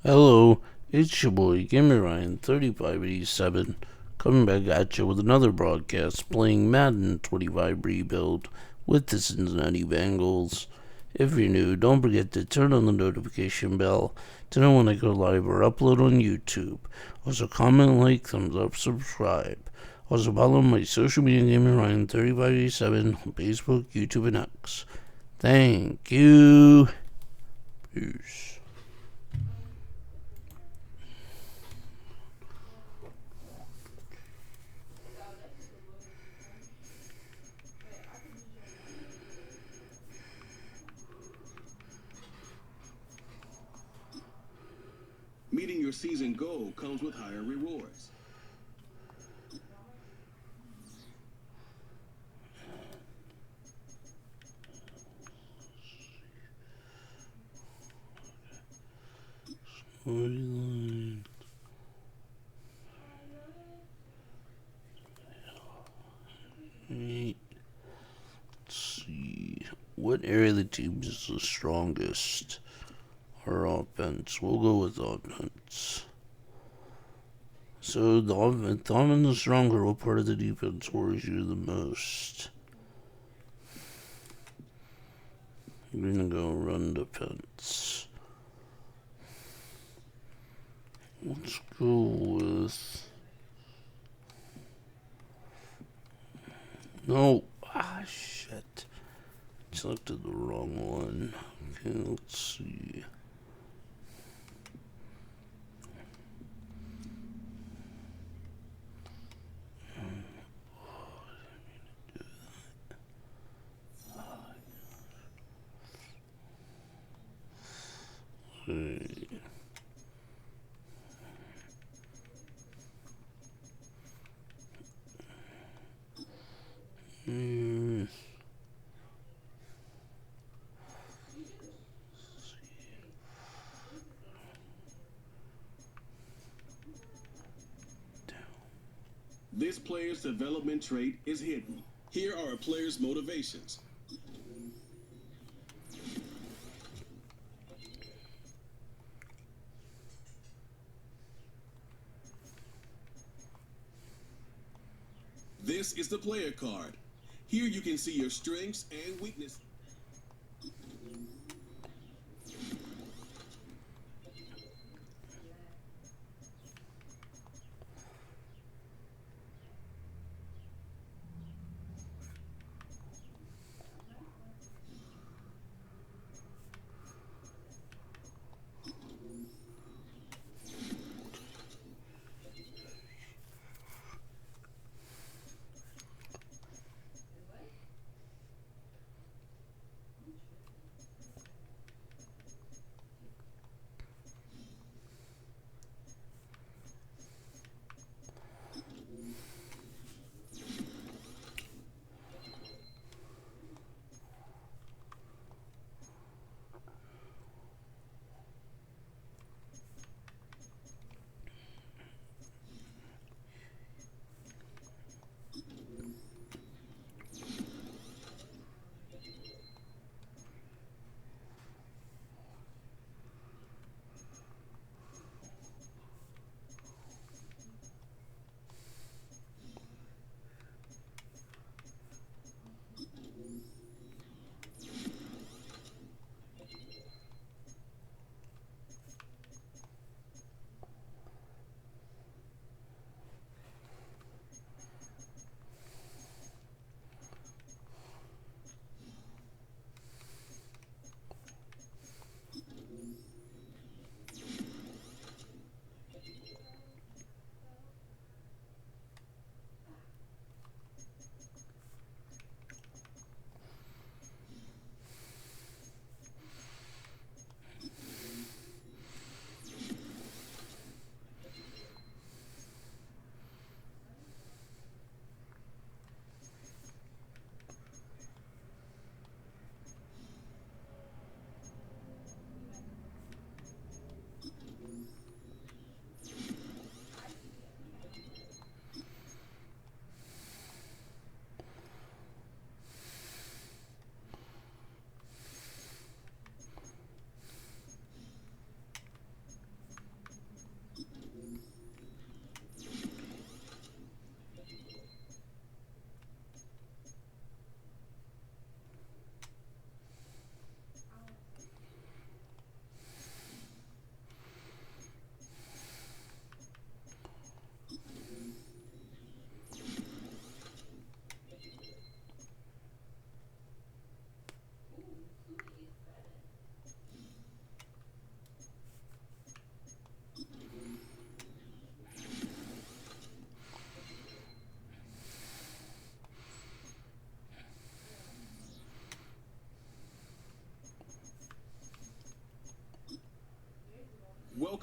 Hello, it's your boy Gamer Ryan 3587 coming back at you with another broadcast playing Madden 25 Rebuild with the Cincinnati Bengals. If you're new, don't forget to turn on the notification bell to know when I go live or upload on YouTube. Also comment, like, thumbs up, subscribe. Also follow my social media Gamer Ryan 3587 on Facebook, YouTube, and X. Thank you. Peace. Meeting your season goal comes with higher rewards. Storyline. Right. Let's see. What area of the team is the strongest? Our offense. We'll go with offense. So the offense is stronger. What part of the defense worries you the most? We're gonna go run defense. Let's go with. No. Shit. Selected the wrong one. Okay, let's see. Okay. This player's development trait is hidden. Here are a player's motivations. This is the player card. Here you can see your strengths and weaknesses.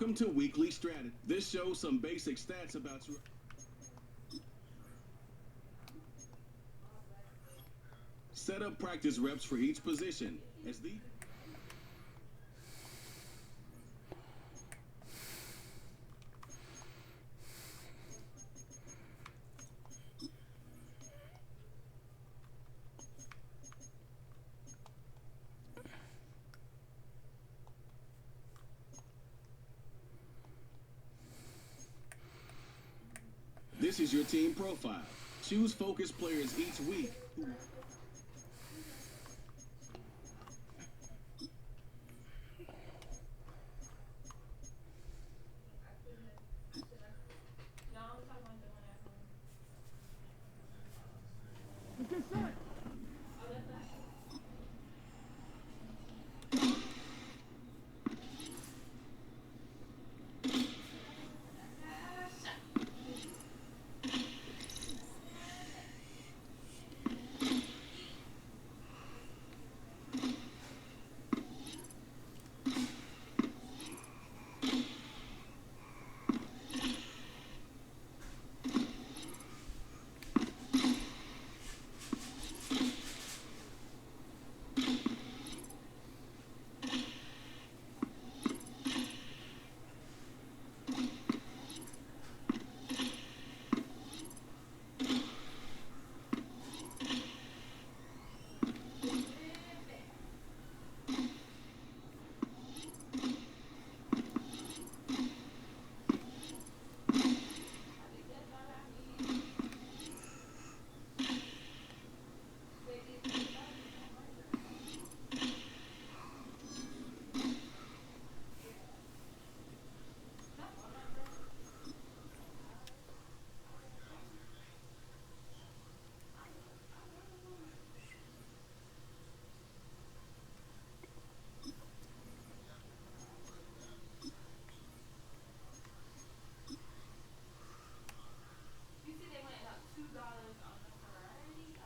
Welcome to Weekly Strategy. This shows some basic stats about you. Set up practice reps for each position. As the This is your team profile. Choose focus players each week.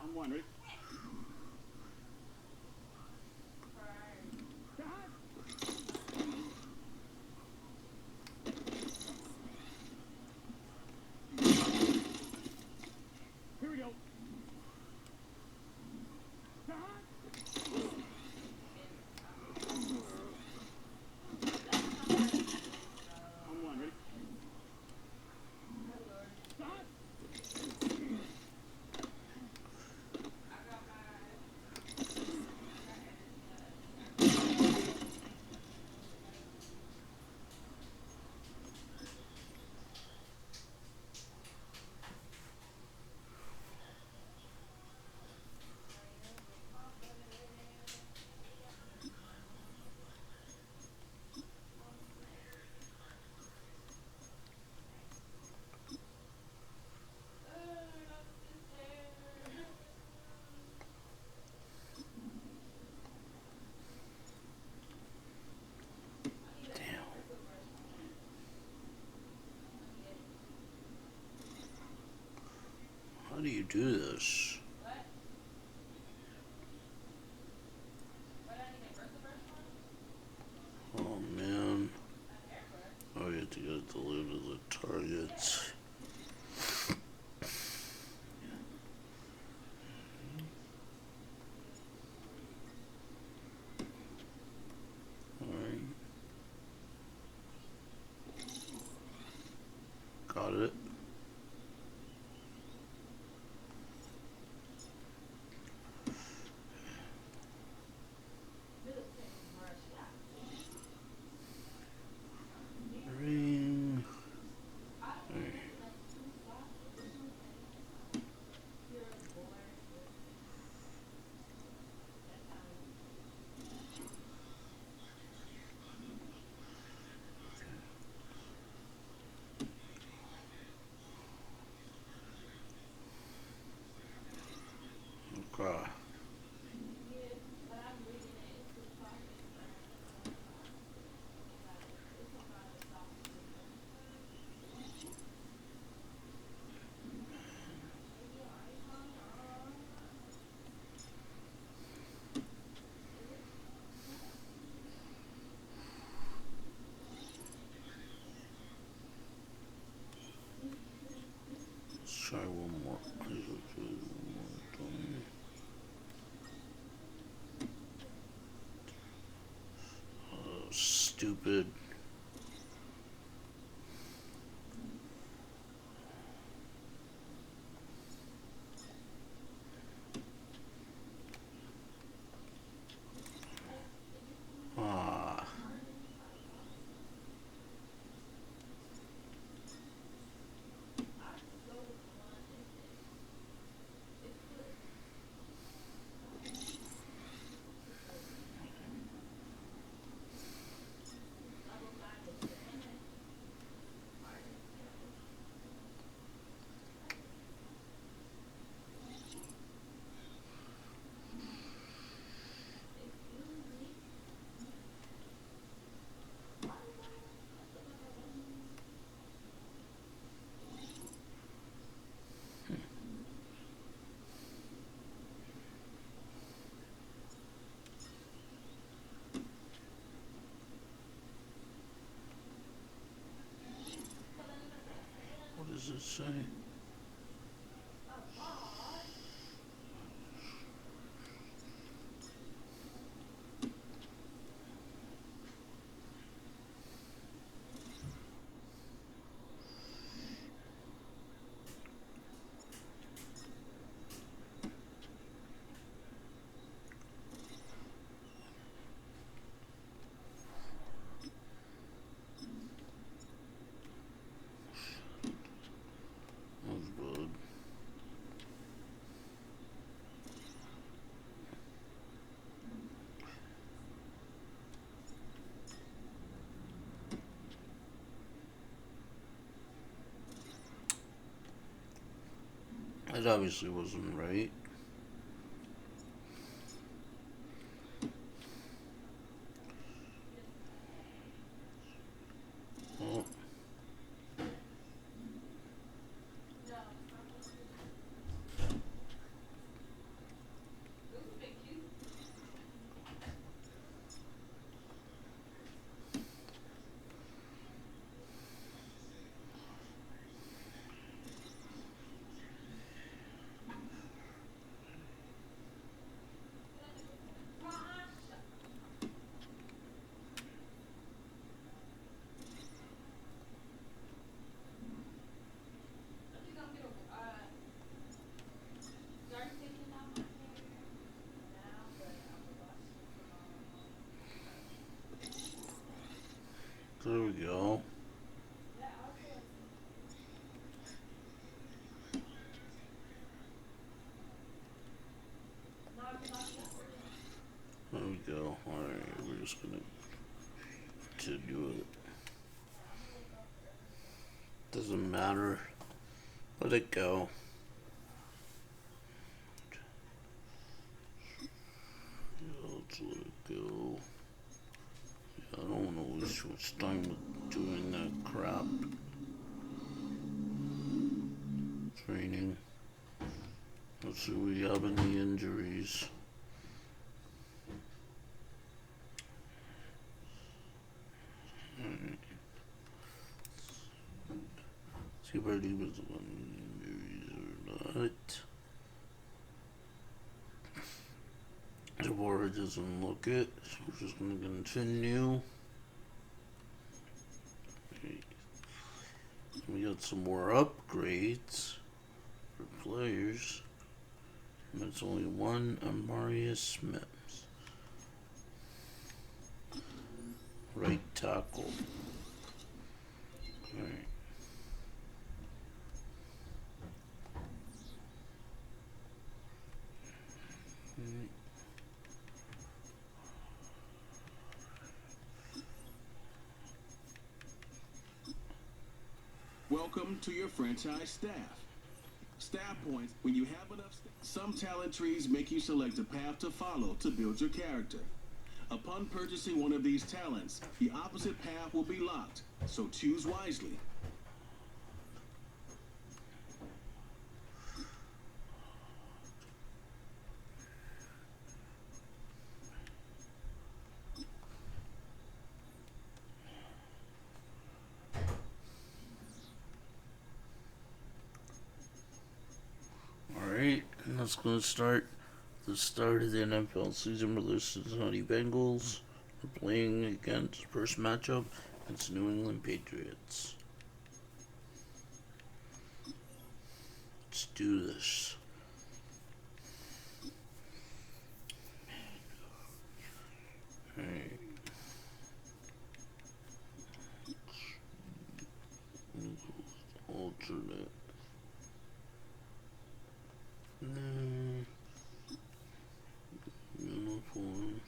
I'm wondering. Here we go. I'm wondering. How do you do this? Oh man. Oh, you have to get the loot of the targets. Alright. Got it. Ring. There. stupid. Ah. What does it say? That's good. It obviously wasn't right. Oh, there we go. There we go. Alright, we're just gonna continue it. Doesn't matter. Let it go. Yeah, let's let it go. Yeah, I don't want to waste much time with doing that crap. Training. Let's see, we have any injuries. See if I was any injuries or not. The board doesn't look it, so we're just gonna continue. Okay. We got some more upgrades for players. And it's only one Amarius Smith. Right tackle. Alright. Welcome to your franchise staff. Staff points, when you have enough some talent trees make you select a path to follow to build your character. Upon purchasing one of these talents, the opposite path will be locked, so choose wisely. Alright, and that's going to start the start of the NFL season for the Cincinnati Bengals. playing against first matchup against New England Patriots. Let's do this. Alright. Alternate. Uniform.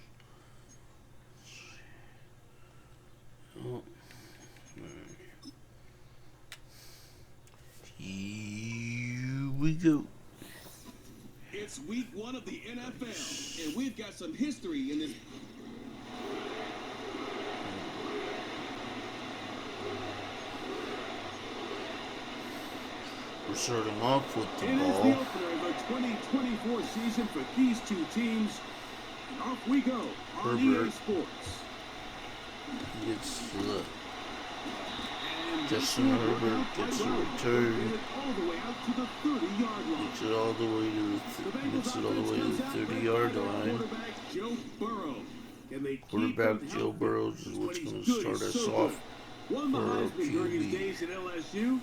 Oh. Here we go. It's week 1 of the NFL, and we've got some history in this. We're starting off with the It is ball. the opener of the 2024 season for these two teams. And off we go on EA Sports. Gets the And Justin Herbert gets a return. all the way out to the 30-yard line. Gets it all the way to the 30-yard line. Quarterback Joe Burrow. Can they keep Quarterback him Joe healthy? Burrows is what's He's going to good, start he's us so off good. Won the for our Heisman during his QB. days at LSU.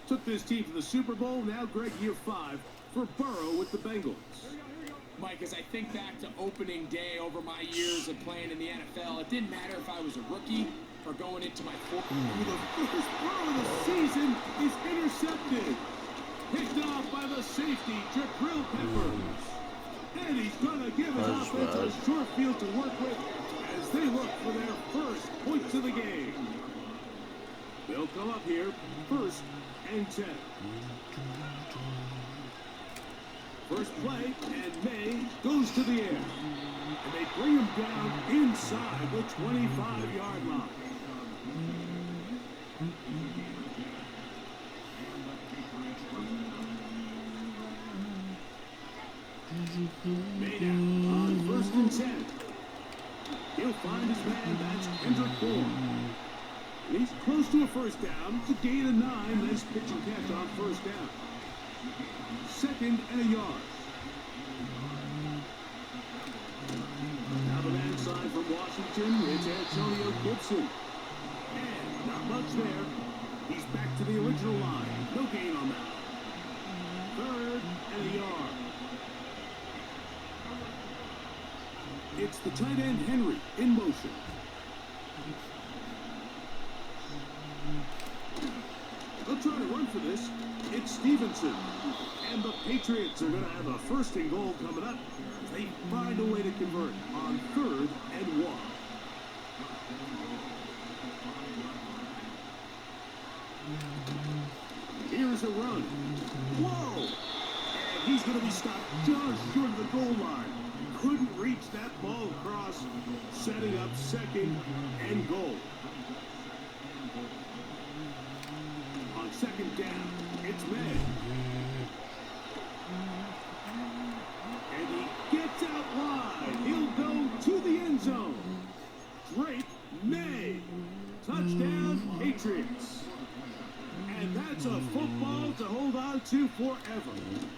Took this team to the Super Bowl. Now, Greg, year 5 for Burrow with the Bengals. Mike, as I think back to opening day over my years of playing in the NFL, it didn't matter if I was a rookie or going into my fourth. The first throw of the season is intercepted. Picked off by the safety, Jabril Peppers. And he's going to give his That's offense bad. a short field to work with as they look for their first points of the game. They'll come up here, 1st and 10. First play, and May goes to the air. And they bring him down inside the 25-yard line. Made out on 1st and 10. He'll find his man, that's Kendrick Bourne. And he's close to a first down. It's a gain of 9. Nice pitch and catch on 1st down. 2nd and a yard. Now the man side from Washington, it's Antonio Gibson. And not much there. He's back to the original line. No gain on that. 3rd and a yard. It's the tight end Henry in motion. They'll try to run for this. It's Stevenson. And the Patriots are going to have a 1st and goal coming up. They find a way to convert on 3rd and 1. Here's a run. Whoa! And he's going to be stopped just short of the goal line. Couldn't reach that ball across, setting up 2nd and goal. On 2nd down, it's May. And he gets out wide. He'll go to the end zone. Drake May. Touchdown, Patriots. And that's a football to hold on to forever.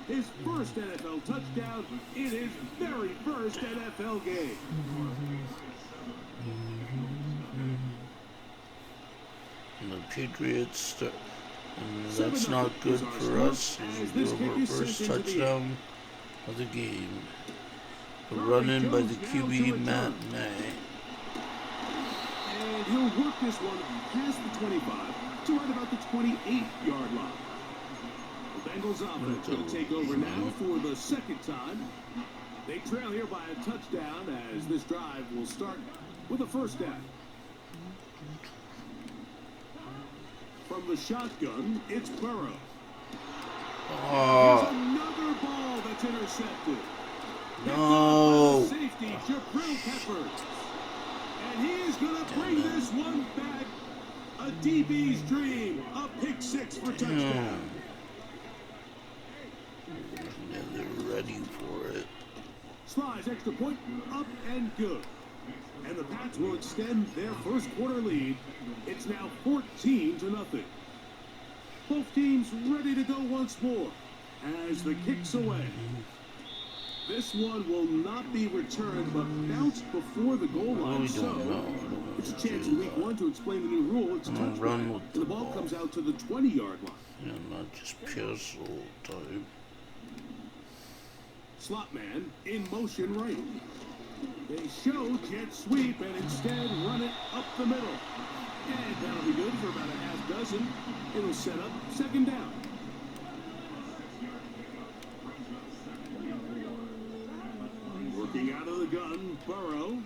His first NFL touchdown in his very first NFL game. And the Patriots start, and that's not good for us. As we go our first touchdown of the game. A run in by the QB, Matt May. And he'll work this one past the 25 to right about the 28-yard line. The Bengals offense will take over now for the 2nd time. They trail here by a touchdown as this drive will start with a 1st down. From the shotgun, it's Burrow. There's another ball that's intercepted. No. Safety, Jabril Peppers. And he is going to bring this one back. A DB's dream. A pick 6 for touchdown. Yeah, they're ready for it. Slides extra point, up and good. And the Pats will extend their first quarter lead. It's now 14-0. Both teams ready to go once more as the kick's away. This one will not be returned, but bounced before the goal line. It's a chance in week 1 to explain the new rule. It's a touchback, and the ball comes out to the 20-yard line. Yeah, not just pierce all the time. Slot man in motion right. They show jet sweep and instead run it up the middle. And that'll be good for about a half dozen. It'll set up second down. Working out of the gun, Burrow.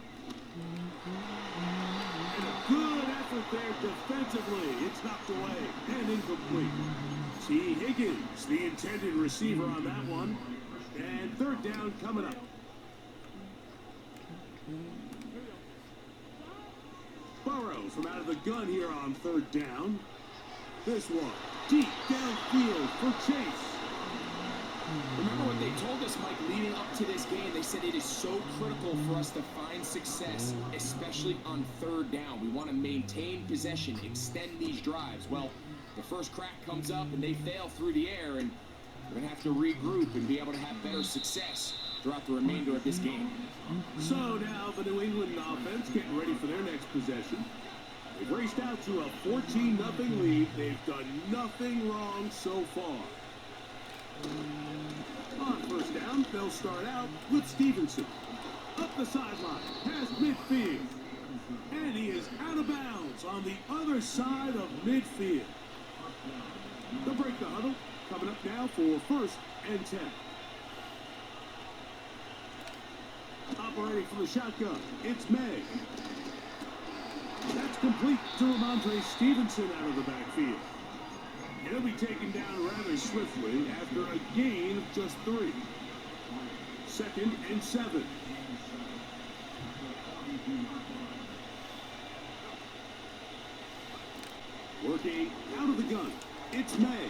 And a good effort there defensively. It's knocked away and incomplete. T. Higgins, the intended receiver on that one. And third down coming up. Burrow from out of the gun here on third down. This one, deep downfield for Chase. Remember what they told us, Mike, leading up to this game? They said it is so critical for us to find success, especially on third down. We want to maintain possession, extend these drives. Well, the first crack comes up and they fail through the air, and we're going to have to regroup and be able to have better success throughout the remainder of this game. So now the New England offense getting ready for their next possession. They've raced out to a 14-0 lead. They've done nothing wrong so far. On first down, they'll start out with Stevenson. Up the sideline, past midfield. And he is out of bounds on the other side of midfield. They'll break the huddle. Coming up now for first and 10. Operating from the shotgun, it's May. That's complete to Ramondre Stevenson out of the backfield. He'll be taken down rather swiftly after a gain of just 3. Second and 7. Working out of the gun, it's May.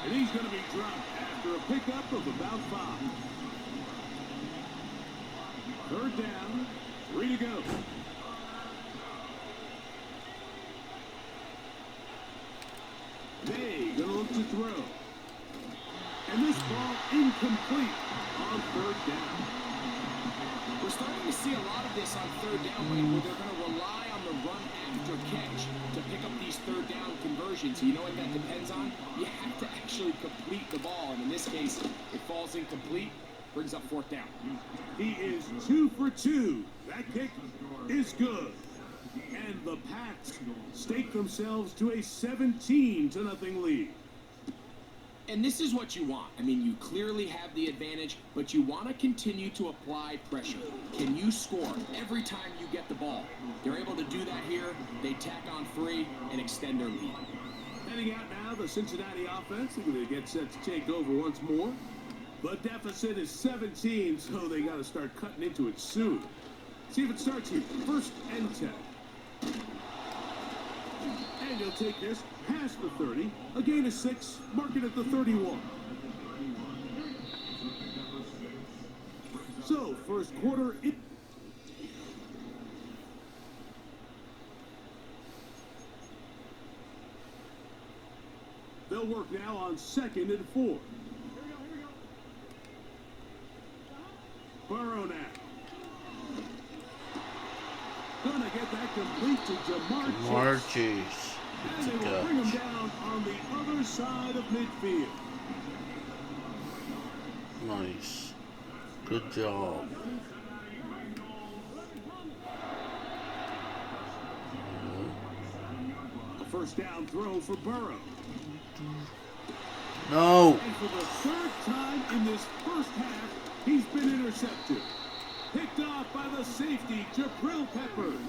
And he's going to be dropped after a pickup of about 5. Third down, 3 to go. May going to look to throw. And this ball incomplete on third down. We're starting to see a lot of this on third down, Mike, where they're going to rely on the run after catch to pick up these third down conversions. You know what that depends on? You have to actually complete the ball, and in this case, it falls incomplete, brings up fourth down. He is 2 for 2. That kick is good. And the Pats stake themselves to a 17-0 lead. And this is what you want. I mean, you clearly have the advantage, but you want to continue to apply pressure. Can you score every time you get the ball? They're able to do that here. They tack on 3 and extend their lead. Heading out now, the Cincinnati offense. They get set to take over once more. The deficit is 17, so they got to start cutting into it soon. See if it starts here. First and 10. And he'll take this past the 30. A gain of 6. Mark it at the 31. So, first quarter. They'll work now on second and 4. Burrow now. Gonna get that complete to Jamar Chase. And they will bring him down on the other side of midfield. Nice. Good job. A first down throw for Burrow. No. And for the third time in this first half, he's been intercepted. Picked off by the safety, Jabril Peppers.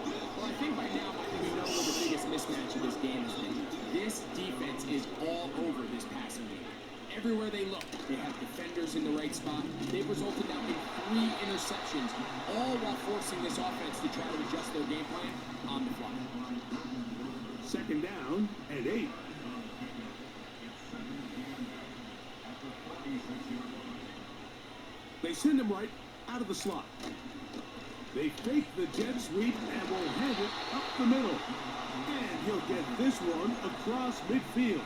Well, I think by now, we know what the biggest mismatch of this game has been. This defense is all over this passing game. Everywhere they look, they have defenders in the right spot. They've resulted now in 3 interceptions, all while forcing this offense to try to adjust their game plan on the fly. Second down and 8. They send him right out of the slot. They fake the jet sweep and will hand it up the middle. And he'll get this one across midfield.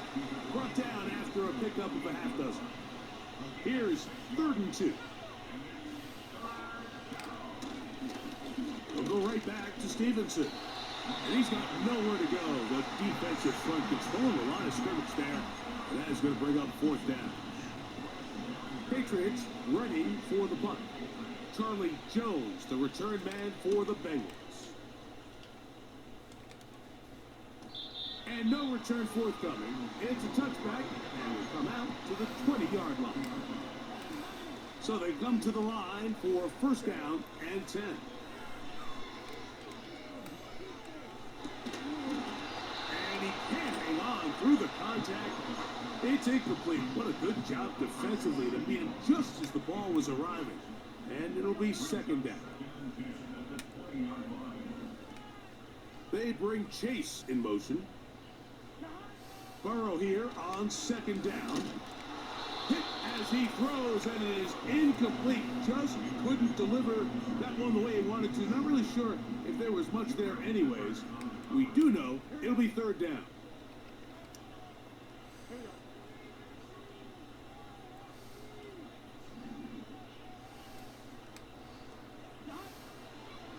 Brought down after a pickup of a half dozen. Here's 3rd and 2. They'll go right back to Stevenson. And he's got nowhere to go. The defensive front controlling the line of scrimmage there. And that is going to bring up 4th down. Patriots ready for the punt. Charlie Jones, the return man for the Bengals. And no return forthcoming. It's a touchback, and will come out to the 20-yard line. So they come to the line for 1st down and 10. And he can't hang on through the contact. It's incomplete. What a good job defensively to beat him just as the ball was arriving. And it'll be 2nd down. They bring Chase in motion. Burrow here on 2nd down. Hit as he throws, and it is incomplete. Just couldn't deliver that one the way he wanted to. Not really sure if there was much there anyways. We do know it'll be 3rd down.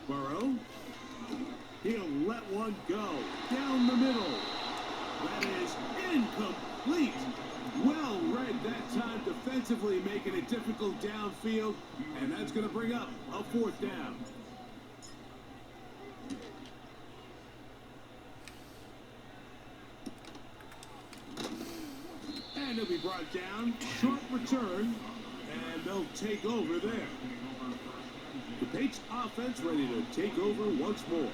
Burrow. He'll let one go down the middle. That is incomplete. Well read that time defensively, making it difficult downfield. And that's going to bring up a 4th down. And he'll be brought down. Short return. And they'll take over there. The Patriots offense ready to take over once more.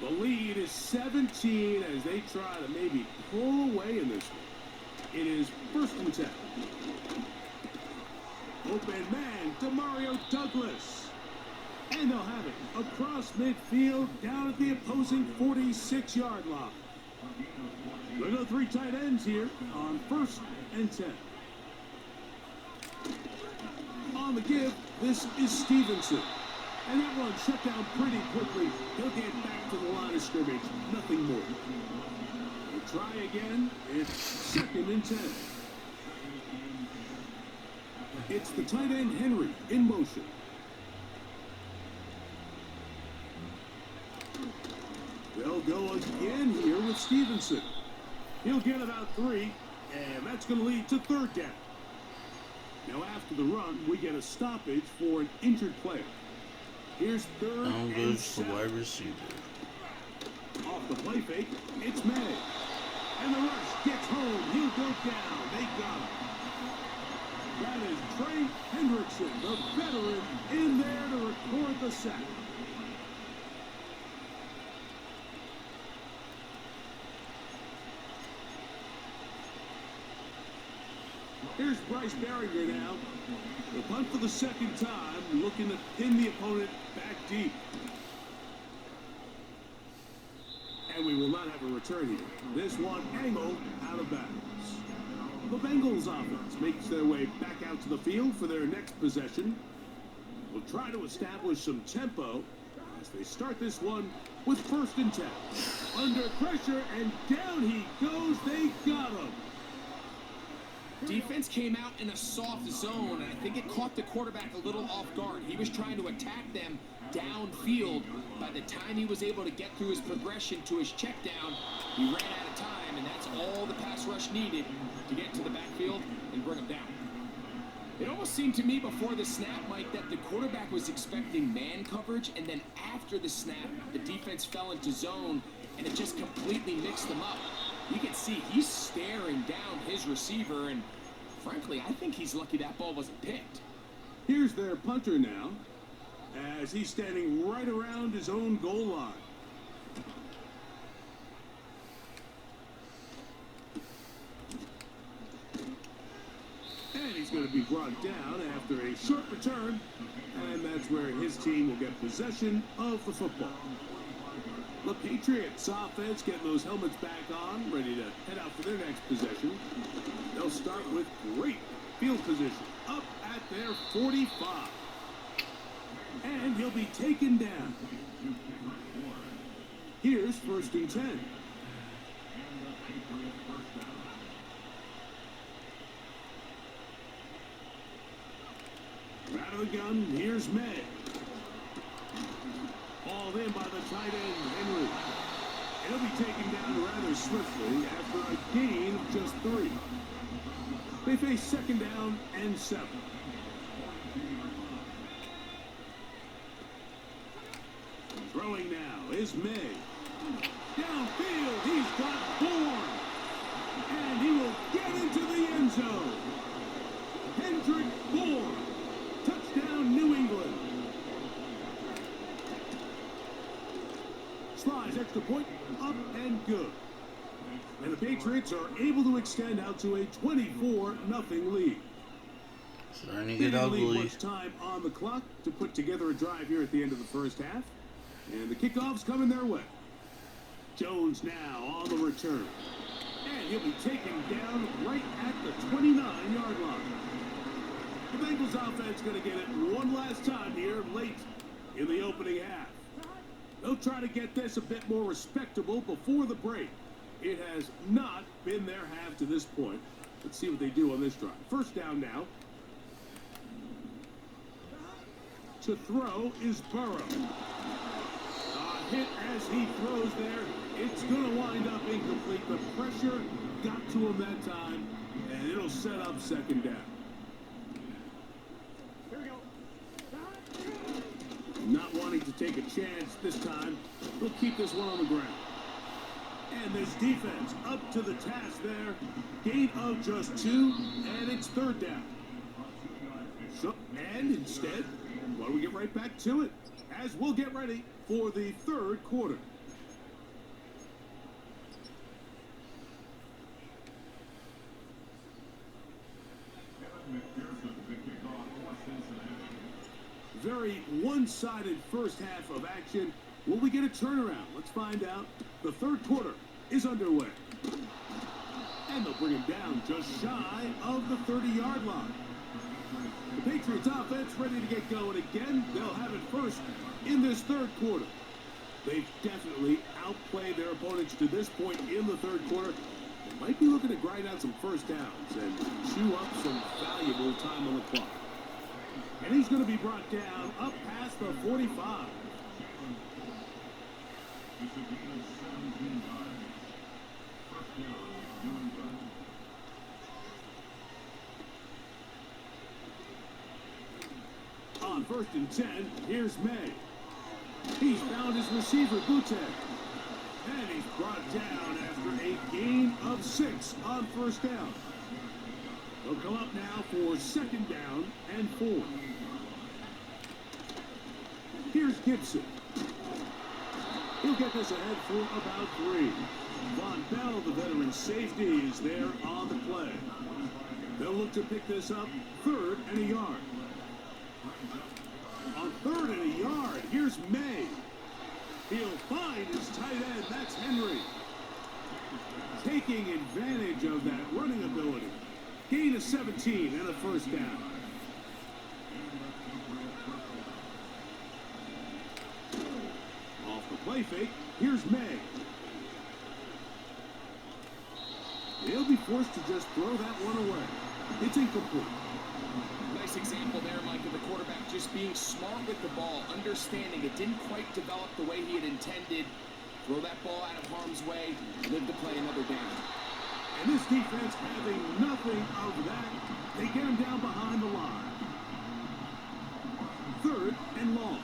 The lead is 17 as they try to maybe pull away in this one. It is 1st and 10. Open man, Demario Douglas. And they'll have it across midfield down at the opposing 46-yard line. We'll go 3 tight ends here on 1st and 10. On the give, this is Stevenson. And that one shut down pretty quickly. He'll get back to the line of scrimmage. Nothing more. We'll try again. It's 2nd and 10. It's the tight end Henry in motion. They'll go again here with Stevenson. He'll get about 3, and that's going to lead to 3rd down. Now after the run, we get a stoppage for an injured player. Here's 3rd Down and goes the 7. wide receiver. Off the play fake, it's Madden. And the rush gets home. He'll go down. They got him. That is Trey Hendrickson, the veteran, in there to record the sack. Here's Bryce Barringer now. The punt for the 2nd time, looking to pin the opponent back deep. And we will not have a return here. This one angled out of bounds. The Bengals offense makes their way back out to the field for their next possession. We'll try to establish some tempo as they start this one with 1st and 10. Under pressure, and down he goes. They got him. Defense came out in a soft zone, and I think it caught the quarterback a little off guard. He was trying to attack them downfield. By the time he was able to get through his progression to his check down, he ran out of time, and that's all the pass rush needed to get to the backfield and bring him down. It almost seemed to me before the snap, Mike, that the quarterback was expecting man coverage, and then after the snap, the defense fell into zone, and it just completely mixed them up. You can see he's staring down his receiver, and frankly, I think he's lucky that ball wasn't picked. Here's their punter now, as he's standing right around his own goal line. And he's going to be brought down after a short return, and that's where his team will get possession of the football. The Patriots offense getting those helmets back on, ready to head out for their next possession. They'll start with great field position, up at their 45. And he'll be taken down. Here's 1st and 10. Out of the gun, here's May. Hauled in by the tight end, Henry. He'll be taken down rather swiftly after a gain of just 3. They face second down and 7. Throwing now is May. Downfield, he's got Bourne. And he will get into the end zone. Hendrick Bourne. Touchdown, New England. Slides extra point, up and good. And the Patriots are able to extend out to a 24-0 lead. Starting to They get didn't leave ugly. much time on the clock to put together a drive here at the end of the first half. And the kickoff's coming their way. Jones now on the return. And he'll be taken down right at the 29-yard line. The Bengals offense going to get it one last time here late in the opening half. They'll try to get this a bit more respectable before the break. It has not been their half to this point. Let's see what they do on this drive. First down now. To throw is Burrow. Hit as he throws there. It's going to wind up incomplete. The pressure got to him that time, and it'll set up second down. Here we go. Not wanting to take a chance this time, we'll keep this one on the ground. And this defense up to the task there. Gain of just 2, and it's third down. So, and instead, why don't we get right back to it as we'll get ready for the third quarter. Very one-sided first half of action. Will we get a turnaround? Let's find out. The third quarter is underway. And they'll bring him down just shy of the 30-yard line. The Patriots offense ready to get going again. They'll have it first in this third quarter. They've definitely outplayed their opponents to this point in the third quarter. They might be looking to grind out some first downs and chew up some valuable time on the clock. And he's going to be brought down up past the 45. On 1st and 10, here's May. He's found his receiver, Butte. And he's brought down after a gain of 6 on first down. They'll come up now for second down and 4. Here's Gibson. He'll get this ahead for about 3. Von Bell, the veteran safety, is there on the play. They'll look to pick this up 3rd and a yard. On 3rd and a yard, here's May. He'll find his tight end, that's Henry. Taking advantage of that running ability. Gain of 17 and a first down. Off the play fake, here's May. He'll be forced to just throw that one away. It's incomplete. Nice example there, Mike, of the quarterback just being smart with the ball, understanding it didn't quite develop the way he had intended. Throw that ball out of harm's way, live to play another down. And this defense having nothing of that, they get him down behind the line. 3rd and long.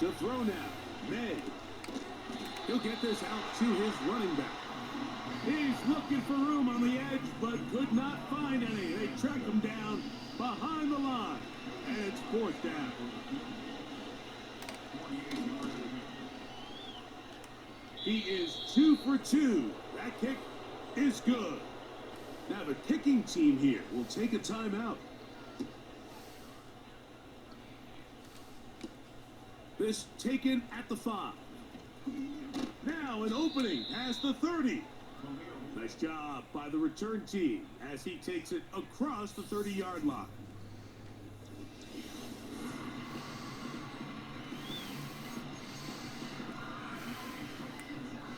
To throw now, May. He'll get this out to his running back. He's looking for room on the edge, but could not find any. They track him down behind the line. And it's 4th down. He is 2 for 2. That kick is good. Now the kicking team here will take a timeout. This taken at the 5. Now an opening past the 30. Nice job by the return team as he takes it across the 30-yard line.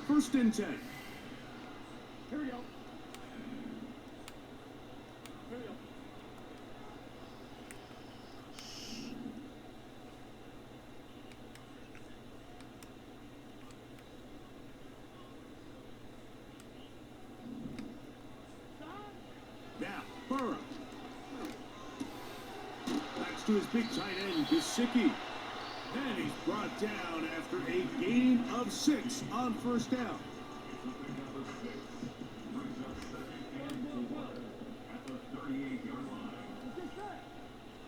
First and 10. Here we go. Burrow. Backs to his big tight end, Gesicki. And he's brought down after a gain of 6 on first down.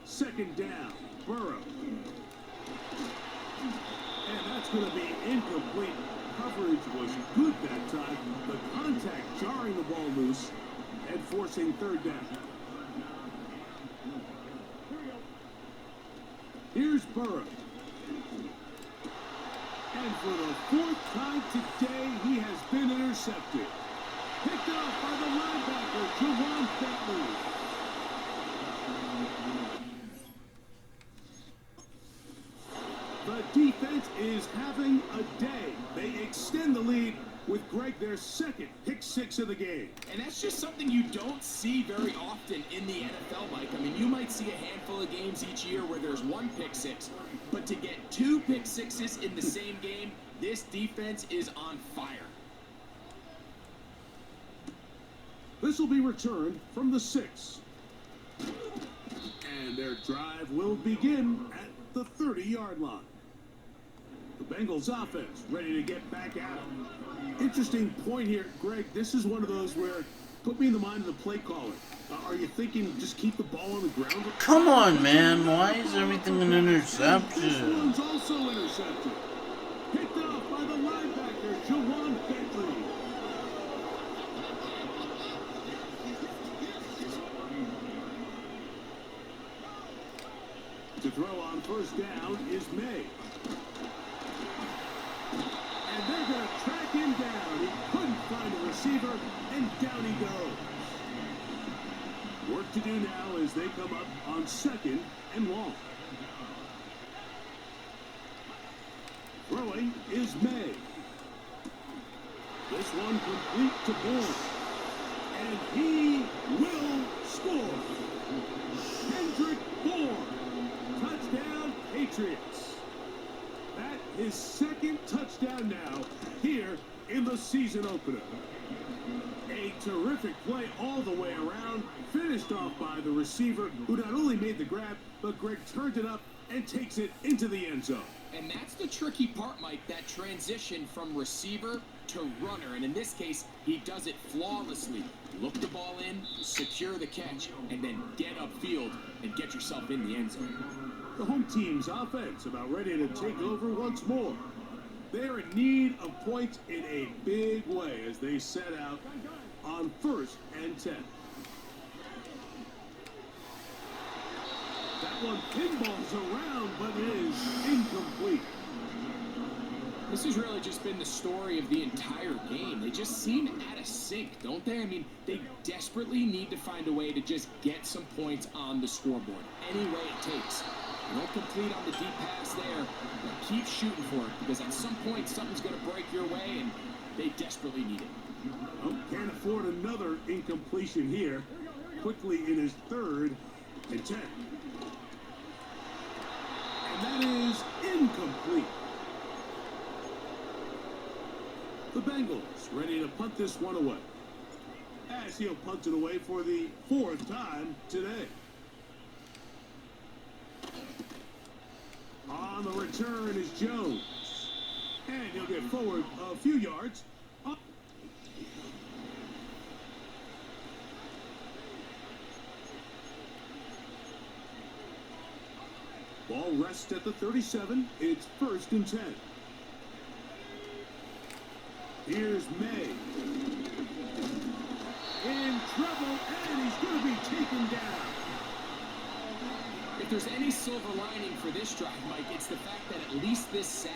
Second down, Burrow. And that's going to be incomplete. Coverage was good that time. The contact jarring the ball loose and forcing third down. Here's Burrow. And for the 4th time today, he has been intercepted. Picked off by the linebacker, Jawan Bentley. The defense is having a day. They extend the lead with Greg their second pick 6 of the game. And that's just something you don't see very often in the NFL, Mike. I mean, you might see a handful of games each year where there's 1 pick 6, but to get 2 pick 6s in the same game, this defense is on fire. This will be returned from the 6. And their drive will begin at the 30-yard line. The Bengals offense ready to get back at it. Interesting point here, Greg. This is one of those where, put me in the mind of the play caller. Are you thinking just keep the ball on the ground? Come on, man. Why is everything an interception? This one's also intercepted. Picked off by the linebacker, Jawan Bentley. To throw on first down is May. And they're going to track him down. He couldn't find a receiver, and down he goes. Work to do now as they come up on 2nd and long. Throwing is May. This one complete to Bourne. And he will score. Kendrick Bourne. Touchdown, Patriots. That is 2nd touchdown now here in the season opener. A terrific play all the way around, finished off by the receiver, who not only made the grab, but Greg turned it up and takes it into the end zone. And that's the tricky part, Mike, that transition from receiver to runner. And in this case, he does it flawlessly. Look the ball in, secure the catch, and then get upfield and get yourself in the end zone. The home team's offense about ready to take over once more. They're in need of points in a big way as they set out on 1st and 10. That one pinballs around, but it is incomplete. This has really just been the story of the entire game. They just seem out of sync, don't they? I mean, they desperately need to find a way to just get some points on the scoreboard, any way it takes. You don't complete on the deep pass there, but keep shooting for it, because at some point something's going to break your way, and they desperately need it. Oh, can't afford another incompletion here. Quickly in his 3rd and 10. And that is incomplete. The Bengals ready to punt this one away, as he'll punt it away for the 4th time today. On the return is Jones. And he'll get forward a few yards. Ball rests at the 37. It's 1st and 10. Here's May. In trouble, and he's going to be taken down. If there's any silver lining for this drive, Mike, it's the fact that at least this sack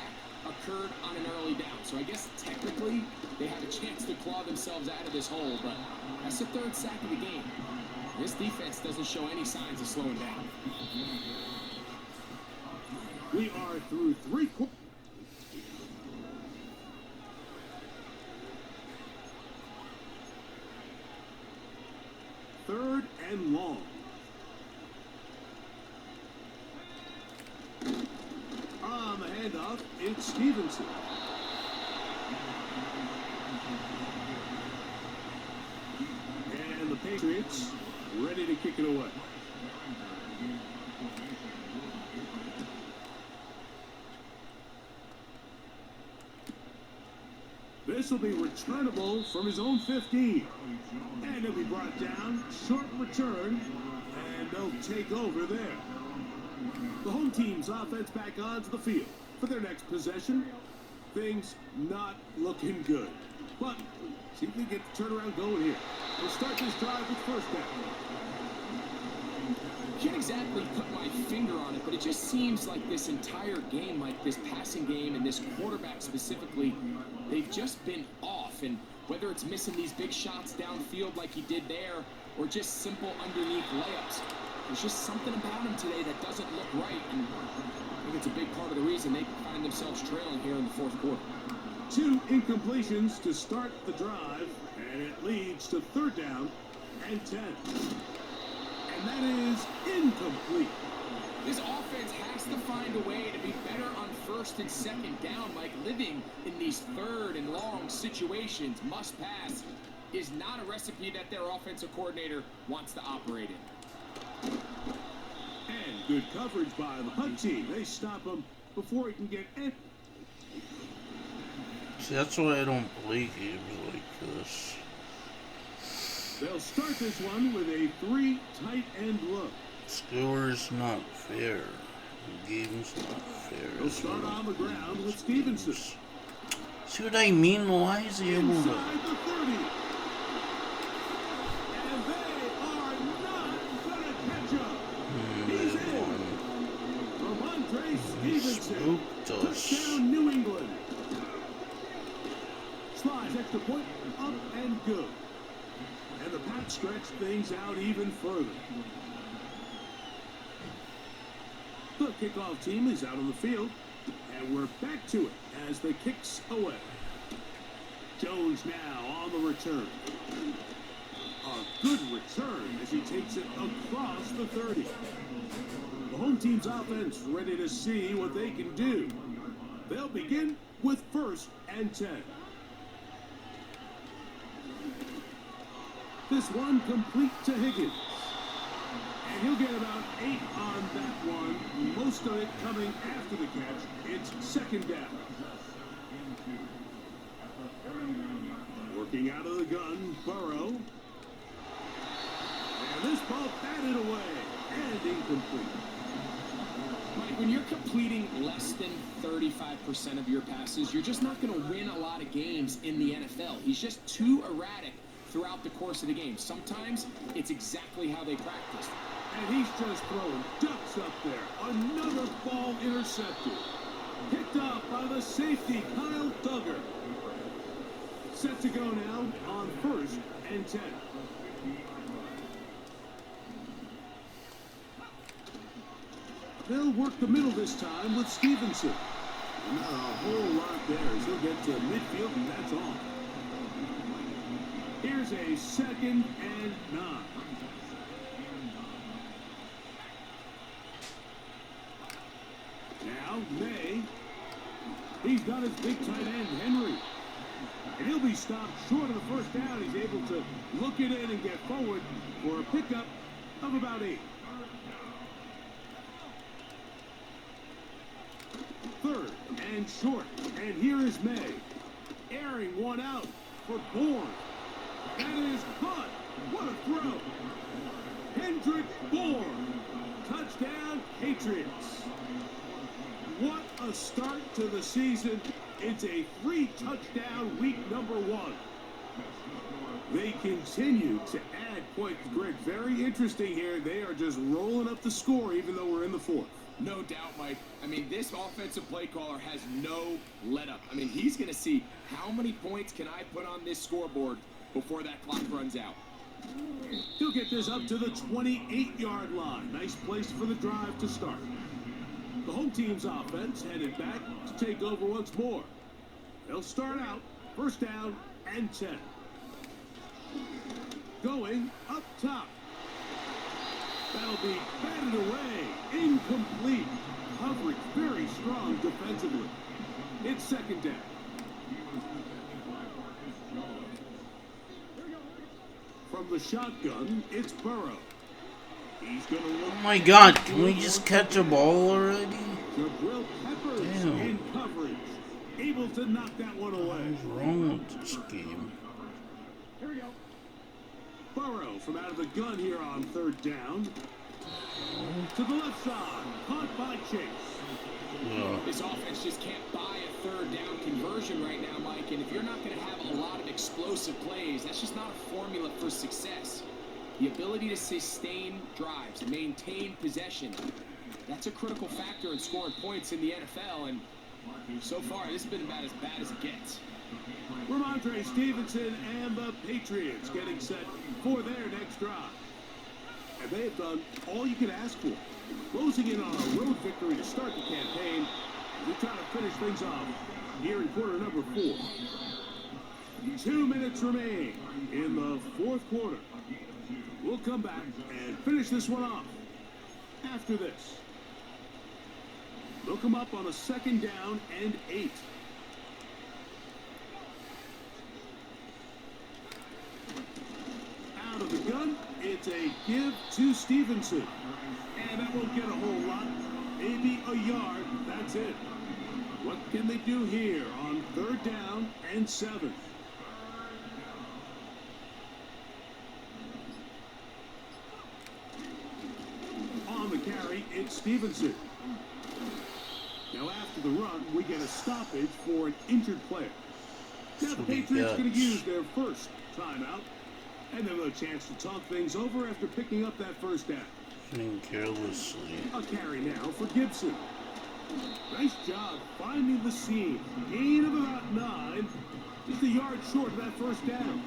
occurred on an early down. So I guess technically they had a chance to claw themselves out of this hole, but that's the 3rd sack of the game. This defense doesn't show any signs of slowing down. We are through 3 quarters. Third and long. On the handoff, it's Stevenson. And the Patriots ready to kick it away. This will be returnable from his own 15. And it'll be brought down, short return, and they'll take over there. The home team's offense back onto the field for their next possession. Things not looking good. But see if they get the turnaround going here. They'll start this drive with first down. Can't exactly put my finger on it, but it just seems like this entire game, like this passing game and this quarterback specifically, they've just been off. And whether it's missing these big shots downfield like he did there, or just simple underneath layups, there's just something about him today that doesn't look right. And I think it's a big part of the reason they find themselves trailing here in the fourth quarter. 2 incompletions to start the drive, and it leads to third down and 10. And that is incomplete. This offense has to find a way to be better on first and second down, like living in these third and long situations. Must pass is not a recipe that their offensive coordinator wants to operate in. And good coverage by the punt team. They stop him before he can get in. See, that's why I don't play games like this. They'll start this one with a 3 tight end look. Score is not fair. The game's not fair. They'll start on the ground with Stevenson. See what I mean? Why is he able to? Inside the 30. And they are not going to catch up. He's in. Ramondre Stevenson. Touchdown, New England. Slides extra point, up and good. And the Pats stretch things out even further. The kickoff team is out on the field, and we're back to it as the kicks away. Jones now on the return. A good return as he takes it across the 30. The home team's offense ready to see what they can do. They'll begin with first and 10. This one complete to Higgins. And he'll get about 8 on that one. Most of it coming after the catch. It's second down. Working out of the gun, Burrow. And this ball batted away and incomplete. Mike, when you're completing less than 35% of your passes, you're just not going to win a lot of games in the NFL. He's just too erratic throughout the course of the game. Sometimes it's exactly how they practice. And he's just throwing ducks up there. Another ball intercepted. Picked up by the safety, Kyle Duggar. Set to go now on first and 10. They'll work the middle this time with Stevenson. Not a whole lot there as he'll get to midfield, and that's all. Here's a second and 9. Now, May. He's got his big tight end, Henry. And he'll be stopped short of the first down. He's able to look it in and get forward for a pickup of about 8. Third and short. And here is May. Airing one out for Bourne. That is caught. What a throw. Hendrick Bourne. Touchdown, Patriots. What a start to the season. It's a 3-touchdown week number 1. They continue to add points. Greg, very interesting here. They are just rolling up the score even though we're in the 4th. No doubt, Mike. I mean, this offensive play caller has no let-up. I mean, he's going to see how many points can I put on this scoreboard before that clock runs out. He'll get this up to the 28-yard line. Nice place for the drive to start. The home team's offense headed back to take over once more. They'll start out first down and 10. Going up top. That'll be batted away. Incomplete. Coverage very strong defensively. It's second down. From From the shotgun, it's Burrow. He's going to look. Oh my god, can we just catch a ball already? Jabril Peppers Damn. in coverage. Able to knock that one away. What's wrong with this game? Here we go. Burrow from out of the gun here on third down. To the left side. Caught by Chase. Yeah. This offense just can't buy a third down conversion right now, Mike. And if you're not going to have a lot of explosive plays, that's just not a formula for success. The ability to sustain drives, maintain possession, that's a critical factor in scoring points in the NFL. And so far, this has been about as bad as it gets. Ramondre Stevenson and the Patriots getting set for their next drive. And they've done all you could ask for. Closing in on a road victory to start the campaign. They're trying to finish things off here in quarter number 4. 2 minutes remain in the fourth quarter. We'll come back and finish this one off after this. They'll come up on a 2nd down and 8. Out of the gun, it's a give to Stevenson. And that won't get a whole lot. Maybe a yard. That's it. What can they do here on 3rd down and 7? On the carry, it's Stevenson. Now after the run, we get a stoppage for an injured player. Now the Patriots going to use their first timeout. And they'll have a chance to talk things over after picking up that first down. Playing carelessly. A carry now for Gibson. Nice job finding the seam. Gain of about 9. Just a yard short of that first down.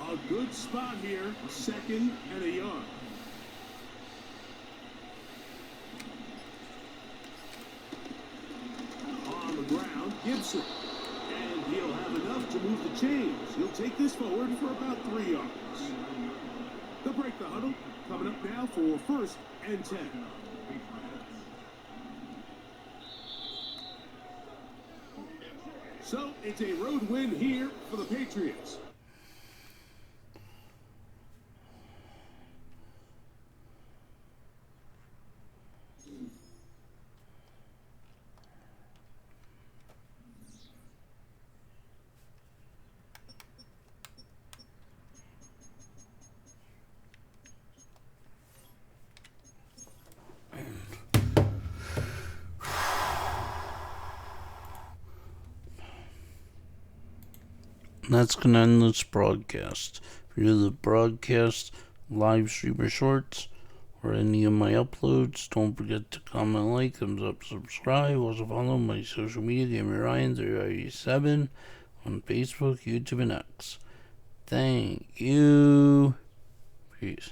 A good spot here. 2nd and a yard. On the ground, Gibson. And he'll have enough to move the chains. He'll take this forward for about 3 yards. They'll break the huddle. Coming up now for 1st and 10. So it's a road win here for the Patriots. That's going to end this broadcast. If you're the broadcast, live stream or shorts, or any of my uploads, don't forget to comment, like, thumbs up, subscribe. Also follow my social media, GamerRyan087 on Facebook, YouTube, and X. Thank you. Peace.